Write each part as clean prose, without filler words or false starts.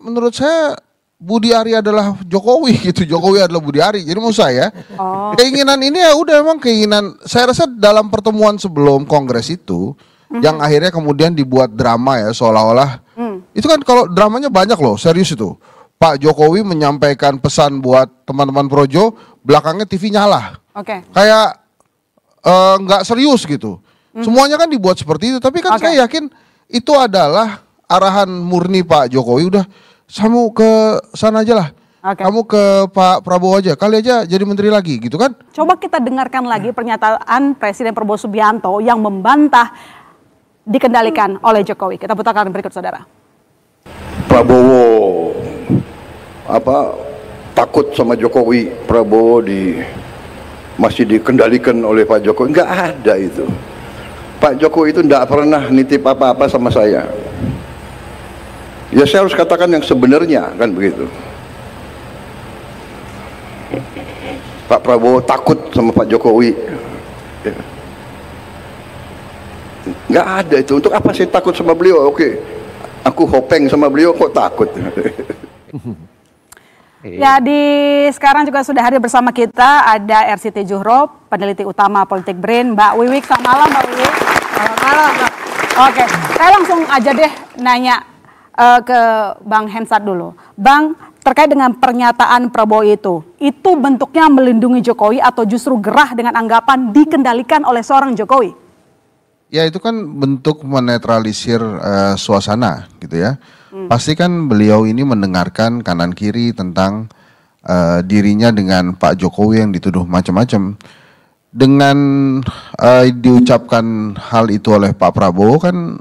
Menurut saya Budi Ari adalah Jokowi gitu, Jokowi adalah Budi Ari. Jadi menurut saya keinginan ini ya udah emang keinginan. Saya rasa dalam pertemuan sebelum Kongres itu yang akhirnya kemudian dibuat drama ya seolah-olah itu kan kalau dramanya banyak loh, serius itu. Pak Jokowi menyampaikan pesan buat teman-teman Projo, belakangnya TV nyala. Kayak nggak serius gitu. Semuanya kan dibuat seperti itu, tapi kan saya yakin itu adalah arahan murni Pak Jokowi. Udah, kamu ke sana aja lah. Kamu ke Pak Prabowo aja, kali aja jadi menteri lagi gitu kan. Coba kita dengarkan lagi pernyataan Presiden Prabowo Subianto yang membantah dikendalikan oleh Jokowi. Kita putarkan berikut, saudara. Prabowo takut sama Jokowi, Prabowo masih dikendalikan oleh Pak Jokowi. Nggak ada itu. Pak Jokowi itu tidak pernah nitip apa-apa sama saya. Ya saya harus katakan yang sebenarnya kan begitu. Pak Prabowo takut sama Pak Jokowi. Nggak ada itu. Untuk apa saya takut sama beliau? Oke, aku hopeng sama beliau kok takut. Ya, sekarang juga sudah hadir bersama kita ada RCT Juhro, peneliti utama Politik Brain, Mbak Wiwik. Selamat malam, Mbak Wiwik. Selamat malam. Oke, saya langsung aja deh nanya ke Bang Hensat dulu. Bang, terkait dengan pernyataan Prabowo itu bentuknya melindungi Jokowi atau justru gerah dengan anggapan dikendalikan oleh seorang Jokowi? Ya itu kan bentuk menetralisir suasana gitu ya. Pasti kan beliau ini mendengarkan kanan kiri tentang dirinya dengan Pak Jokowi yang dituduh macam-macam. Dengan diucapkan hal itu oleh Pak Prabowo kan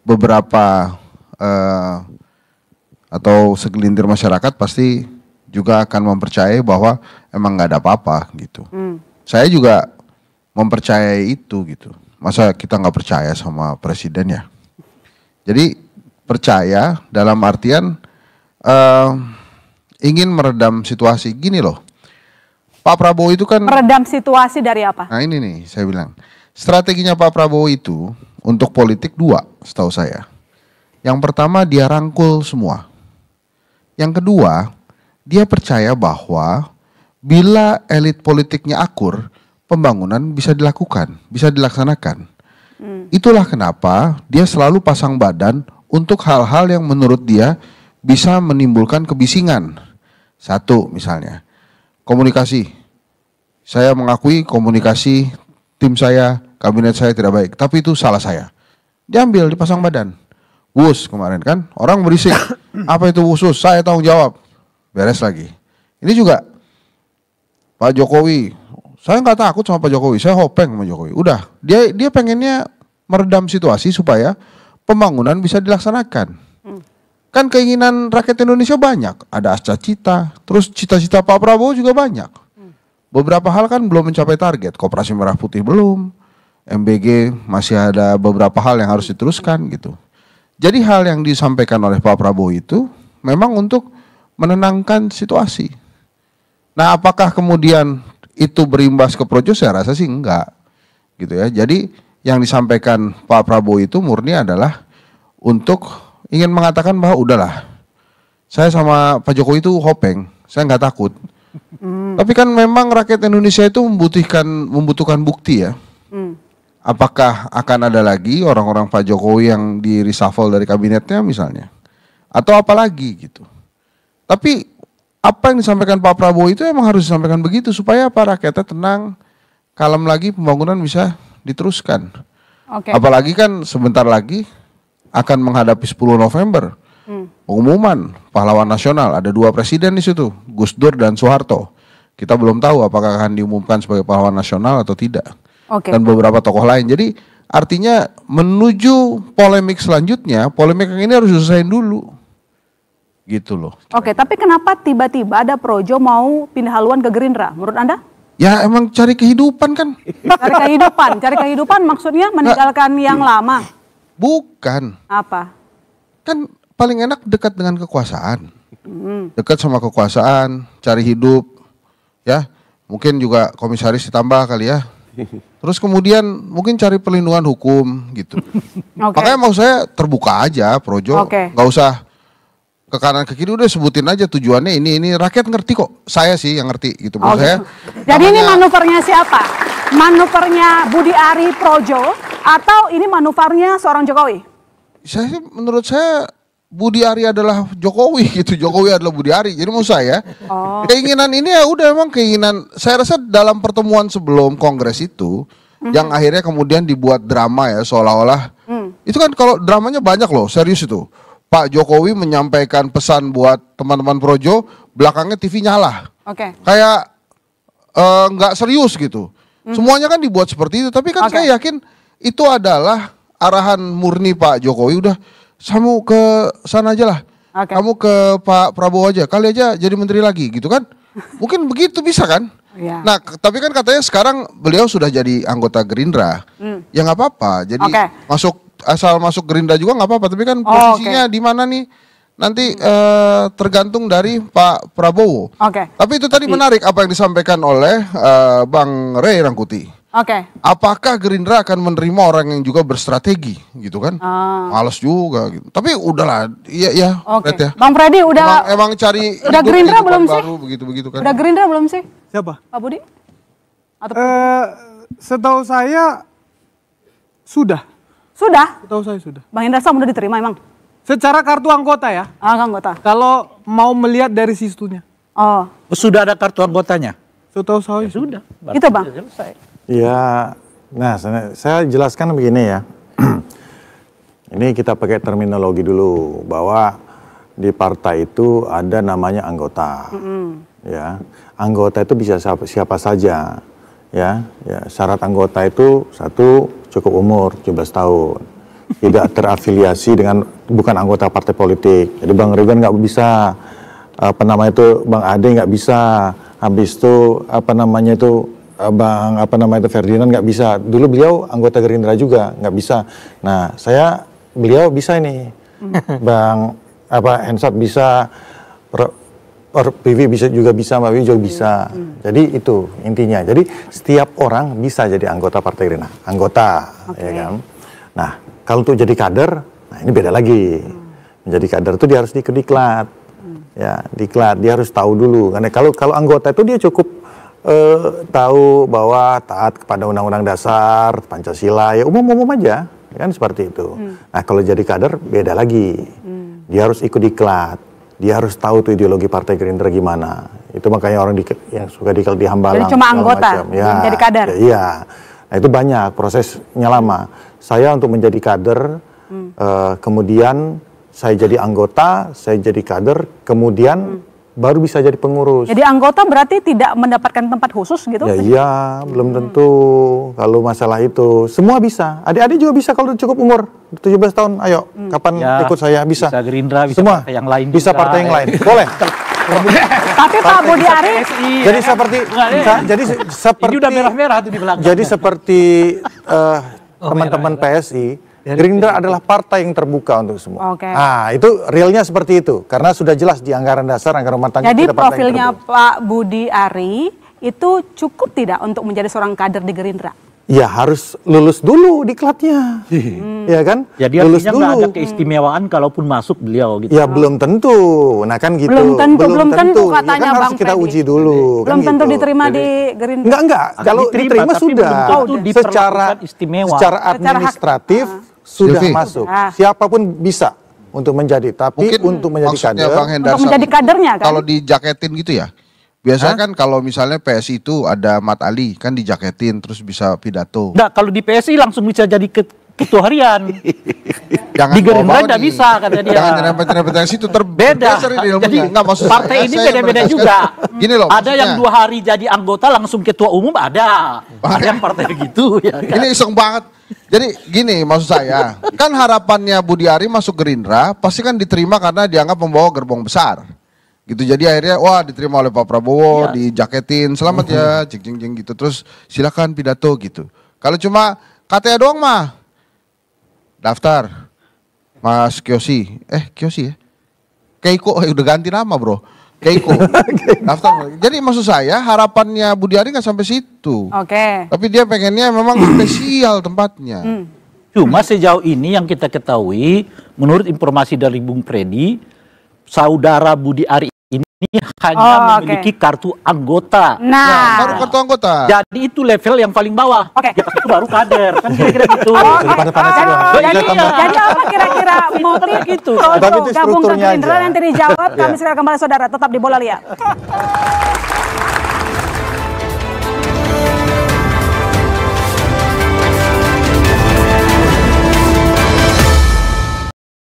beberapa atau segelintir masyarakat pasti juga akan mempercayai bahwa emang nggak ada apa-apa gitu. Saya juga mempercayai itu gitu. Masa kita nggak percaya sama presiden ya? Jadi percaya dalam artian ingin meredam situasi. Gini loh, Pak Prabowo itu kan meredam situasi dari apa? Nah ini nih saya bilang, strateginya Pak Prabowo itu untuk politik dua setahu saya. Yang pertama dia rangkul semua. Yang kedua dia percaya bahwa bila elit politiknya akur, pembangunan bisa dilakukan, bisa dilaksanakan. Itulah kenapa dia selalu pasang badan untuk hal-hal yang menurut dia bisa menimbulkan kebisingan. Satu misalnya, komunikasi. Saya mengakui komunikasi tim saya, kabinet saya tidak baik, tapi itu salah saya. Diambil, dipasang badan. Wus kemarin kan, orang berisik. Apa itu wusus? Saya tanggung jawab. Beres lagi. Ini juga Pak Jokowi. Saya nggak takut sama Pak Jokowi, saya hopeng sama Jokowi. Udah, dia pengennya meredam situasi supaya pembangunan bisa dilaksanakan. Kan keinginan rakyat Indonesia banyak. Ada cita-cita, terus cita-cita Pak Prabowo juga banyak. Beberapa hal kan belum mencapai target. Koperasi Merah Putih belum, MBG masih ada beberapa hal yang harus diteruskan gitu. Jadi hal yang disampaikan oleh Pak Prabowo itu memang untuk menenangkan situasi. Nah apakah kemudian itu berimbas ke Projo? Saya rasa sih enggak gitu ya. Jadi yang disampaikan Pak Prabowo itu murni adalah untuk ingin mengatakan bahwa udahlah, saya sama Pak Jokowi itu hopeng, saya nggak takut. Tapi kan memang rakyat Indonesia itu membutuhkan bukti ya. Apakah akan ada lagi orang-orang Pak Jokowi yang di reshuffle dari kabinetnya misalnya, atau apa lagi gitu. Tapi apa yang disampaikan Pak Prabowo itu emang harus disampaikan begitu supaya para rakyatnya tenang, kalem lagi, pembangunan bisa diteruskan. Apalagi kan sebentar lagi akan menghadapi 10 November. Pengumuman pahlawan nasional, ada 2 presiden di situ, Gus Dur dan Soeharto. Kita belum tahu apakah akan diumumkan sebagai pahlawan nasional atau tidak. Dan beberapa tokoh lain. Jadi artinya menuju polemik selanjutnya, polemik yang ini harus diselesain dulu. Gitu loh. Tapi kenapa tiba-tiba ada Projo mau pindah haluan ke Gerindra? Menurut Anda? Ya emang cari kehidupan kan. Cari kehidupan maksudnya meninggalkan yang lama? Bukan. Apa? Kan paling enak dekat dengan kekuasaan. Dekat sama kekuasaan, cari hidup. Ya, mungkin juga komisaris ditambah kali ya. Terus kemudian mungkin cari perlindungan hukum gitu. Makanya mau saya terbuka aja Projo, nggak usah ke kanan ke kiri udah sebutin aja tujuannya ini rakyat ngerti kok. Saya sih yang ngerti gitu. Oh, saya. gitu. Jadi ini manuvernya siapa? Manuvernya Budi Ari Projo atau ini manuvernya seorang Jokowi? Menurut saya Budi Ari adalah Jokowi gitu. Jokowi adalah Budi Ari. Jadi maksud saya keinginan ini ya udah emang keinginan. Saya rasa dalam pertemuan sebelum kongres itu yang akhirnya kemudian dibuat drama ya seolah-olah itu kan kalau dramanya banyak loh, serius itu. Pak Jokowi menyampaikan pesan buat teman-teman Projo, belakangnya TV nyala. Kayak nggak serius gitu. Semuanya kan dibuat seperti itu, tapi kan saya yakin itu adalah arahan murni Pak Jokowi. Udah, kamu ke sana aja lah, kamu ke Pak Prabowo aja, kali aja jadi menteri lagi gitu kan. Mungkin begitu bisa kan. Nah tapi kan katanya sekarang beliau sudah jadi anggota Gerindra. Ya nggak apa-apa, jadi asal masuk Gerindra juga nggak apa-apa. Tapi kan posisinya di mana nih nanti tergantung dari Pak Prabowo. Tapi itu tadi menarik apa yang disampaikan oleh Bang Ray Rangkuti. Apakah Gerindra akan menerima orang yang juga berstrategi gitu kan? Males juga gitu. Tapi udahlah, iya ya. Bang Freddy udah emang cari udah Gerindra belum sih? Begitu kan. Udah Gerindra belum sih? Siapa? Pak Budi? Atau setahu saya sudah. Sudah? Setahu saya sudah. Bang Indra Sam udah diterima emang? Secara kartu anggota ya? Anggota. Kalau mau melihat dari situnya. Sudah ada kartu anggotanya? Setahu saya sudah. Itu Bang? Selesai. Ya, nah saya jelaskan begini ya. Ini kita pakai terminologi dulu bahwa di partai itu ada namanya anggota. Ya, anggota itu bisa siapa saja. Ya, syarat anggota itu satu cukup umur 17 tahun. Tidak terafiliasi dengan bukan anggota partai politik. Jadi Bang Ridwan nggak bisa, Bang Ade nggak bisa. Habis itu Bang Ferdinand nggak bisa. Dulu beliau anggota Gerindra juga nggak bisa. Nah beliau bisa ini. Bang Hensat bisa, PV juga bisa, Mbak Wiwi juga bisa. Jadi itu intinya. Jadi setiap orang bisa jadi anggota Partai Gerindra. Anggota, ya kan. Nah kalau untuk jadi kader, nah ini beda lagi. Menjadi kader itu dia harus diklat. Ya, diklat. Dia harus tahu dulu. Karena kalau anggota itu dia cukup tahu bahwa taat kepada Undang-Undang Dasar, Pancasila, ya umum-umum aja, kan seperti itu. Nah kalau jadi kader beda lagi, dia harus ikut diklat, dia harus tahu tuh ideologi Partai Gerindra gimana. Itu makanya orang yang suka diklat di Hambalang. Jadi cuma anggota, ya, jadi kader. Iya, nah itu banyak, prosesnya lama. Saya untuk menjadi kader, kemudian saya jadi anggota, saya jadi kader, kemudian baru bisa jadi pengurus. Jadi anggota berarti tidak mendapatkan tempat khusus gitu? Ya iya, belum tentu. Kalau masalah itu, semua bisa. Adik-adik juga bisa kalau cukup umur 17 tahun. Ayo, kapan ikut saya? Bisa. Bisa Gerindra, bisa semua. Partai yang lain bisa juga. Partai yang lain. Boleh. Tapi Pak Budi Ari, jadi seperti ini udah merah-merah tuh di belakang. Jadi seperti teman-teman PSI, Gerindra adalah partai yang terbuka untuk semua. Nah, itu realnya seperti itu. Karena sudah jelas di anggaran dasar, anggaran rumah tangga. Jadi profilnya Pak Budi Ari itu cukup tidak untuk menjadi seorang kader di Gerindra? Ya harus lulus dulu diklatnya. Ya kan? Jadi lulus artinya nggak ada keistimewaan kalaupun masuk beliau gitu. Ya belum tentu. Nah kan gitu. Belum tentu katanya ya kan Bang harus kita Freddy. uji dulu. Belum kan tentu gitu. diterima di Gerindra. Enggak. Kalau diterima sudah. Secara administratif sudah masuk. Siapapun bisa untuk menjadi. Tapi mungkin untuk menjadi kader. Untuk menjadi kadernya kan? Kalau dijaketin gitu ya. Biasanya kan kalau misalnya PSI itu ada Mat Ali kan dijaketin terus bisa pidato. Enggak, kalau di PSI langsung bisa jadi ketua harian. Jangan di Gerindra enggak bisa katanya dia. Jangan nyerempet-nyerempet yang situ beda. Jadi enggak, maksud partai ini beda-beda juga. Gini loh. Ada yang 2 hari jadi anggota langsung ketua umum ada. Ada yang partai begitu ya. Kan? Ini iseng banget. Jadi gini maksud saya, kan harapannya Budi Ari masuk Gerindra pasti kan diterima karena dianggap membawa gerbong besar. Gitu, jadi akhirnya wah diterima oleh Pak Prabowo, dijaketin selamat ya, jeng gitu, terus silakan pidato gitu. Kalau cuma katanya doang mah daftar Mas Kyosi, Kyosi ya, Keiko, udah ganti nama bro, Keiko, daftar. Jadi maksud saya harapannya Budi Ari nggak sampai situ. Tapi dia pengennya memang spesial tempatnya. Cuma sejauh ini yang kita ketahui, menurut informasi dari Bung Freddy, saudara Budi Ari ini hanya memiliki kartu anggota. Nah, baru kartu anggota. Jadi itu level yang paling bawah. Oke. Di atas itu baru kader. Kan kira-kira gitu. Jadi apa kira-kira motif gitu. Projo Tapi itu gabung ke strukturnya Gerindra? aja. Nanti dijawab. Kami segera kembali saudara, tetap di Bola Liar.